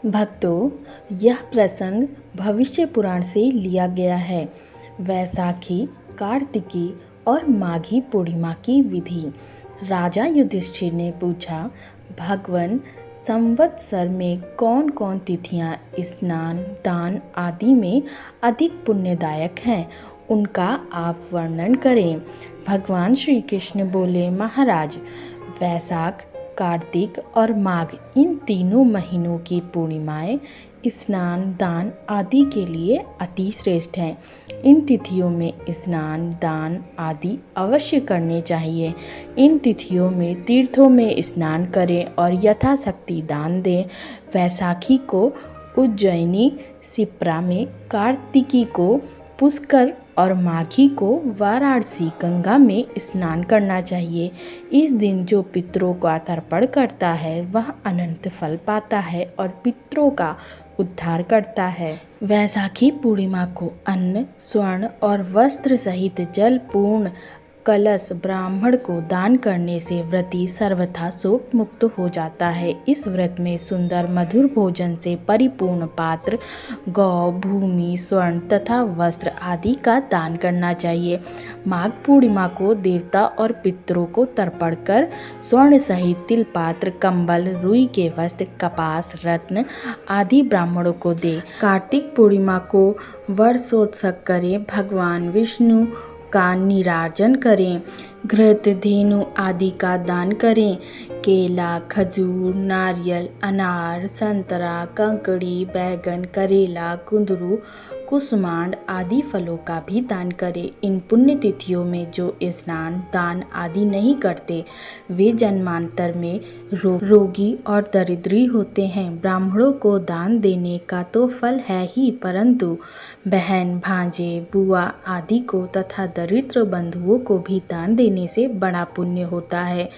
भक्तों, यह प्रसंग भविष्य पुराण से लिया गया है। वैसाखी, कार्तिकी और माघी पूर्णिमा की विधि। राजा युधिष्ठिर ने पूछा, भगवन, संवत्सर में कौन कौन तिथियां स्नान, दान आदि में अधिक पुण्यदायक हैं? उनका आप वर्णन करें। भगवान श्री कृष्ण बोले, महाराज, वैशाख, कार्तिक और माघ, इन तीनों महीनों की पूर्णिमाएं स्नान, दान आदि के लिए अति श्रेष्ठ हैं। इन तिथियों में स्नान, दान आदि अवश्य करने चाहिए। इन तिथियों में तीर्थों में स्नान करें और यथाशक्ति दान दें। वैशाखी को उज्जैनी शिप्रा में, कार्तिकी को पुष्कर और माघी को वाराणसी गंगा में स्नान करना चाहिए। इस दिन जो पितरों का तर्पण करता है वह अनंत फल पाता है और पितरों का उद्धार करता है। वैशाखी पूर्णिमा को अन्न, स्वर्ण और वस्त्र सहित जल पूर्ण कलश ब्राह्मण को दान करने से व्रती सर्वथा शोक मुक्त हो जाता है। इस व्रत में सुंदर मधुर भोजन से परिपूर्ण पात्र, गौ, भूमि, स्वर्ण तथा वस्त्र आदि का दान करना चाहिए। माघ पूर्णिमा को देवता और पितरों को तर्पण कर स्वर्ण सहित तिल पात्र, कंबल, रुई के वस्त्र, कपास, रत्न आदि ब्राह्मणों को दे। कार्तिक पूर्णिमा को वर्षोत्सव करें। भगवान विष्णु का निराजन करें। घृत, धेनु आदि का दान करें। केला, खजूर, नारियल, अनार, संतरा, कंकड़ी, बैगन, करेला, कुंदरू, कुसुमांड आदि फलों का भी दान करें। इन पुण्य तिथियों में जो स्नान, दान आदि नहीं करते वे जन्मांतर में रोगी और दरिद्री होते हैं। ब्राह्मणों को दान देने का तो फल है ही, परंतु बहन, भांजे, बुआ आदि को तथा दरिद्र बंधुओं को भी दान देने से बड़ा पुण्य होता है।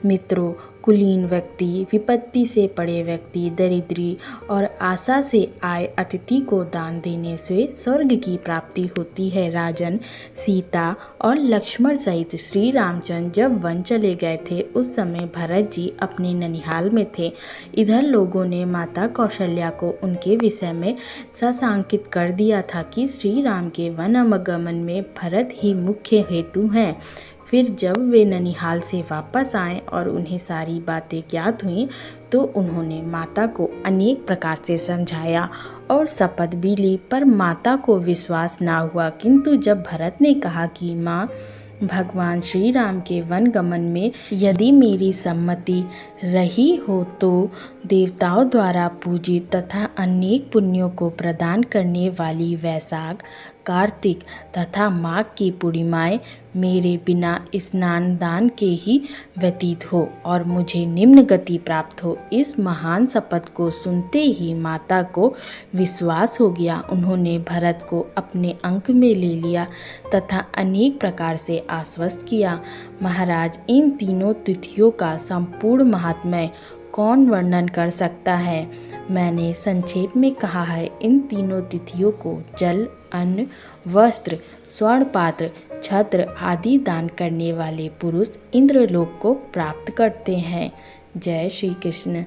मित्रों, कुलीन व्यक्ति, विपत्ति से पड़े व्यक्ति, दरिद्री और आशा से आए अतिथि को दान देने से स्वर्ग की प्राप्ति होती है। राजन, सीता और लक्ष्मण सहित श्री रामचंद्र जब वन चले गए थे उस समय भरत जी अपने ननिहाल में थे। इधर लोगों ने माता कौशल्या को उनके विषय में साशंकित कर दिया था कि श्री राम के वन आगमन में भरत ही मुख्य हेतु हैं। फिर जब वे ननिहाल से वापस आए और उन्हें सारी बातें ज्ञात हुईं तो उन्होंने माता को अनेक प्रकार से समझाया और शपथ भी ली, पर माता को विश्वास ना हुआ। किंतु जब भरत ने कहा कि माँ, भगवान श्री राम के वन गमन में यदि मेरी सम्मति रही हो तो देवताओं द्वारा पूजित तथा अनेक पुण्यों को प्रदान करने वाली वैशाख, कार्तिक तथा माघ की पूर्णिमाएं मेरे बिना स्नान दान के ही व्यतीत हो और मुझे निम्न गति प्राप्त हो। इस महान शपथ को सुनते ही माता को विश्वास हो गया। उन्होंने भरत को अपने अंक में ले लिया तथा अनेक प्रकार से आश्वस्त किया। महाराज, इन तीनों तिथियों का संपूर्ण महात्म्य कौन वर्णन कर सकता है? मैंने संक्षेप में कहा है। इन तीनों तिथियों को जल, अन्न, वस्त्र, स्वर्ण पात्र, छत्र आदि दान करने वाले पुरुष इंद्रलोक को प्राप्त करते हैं। जय श्री कृष्ण।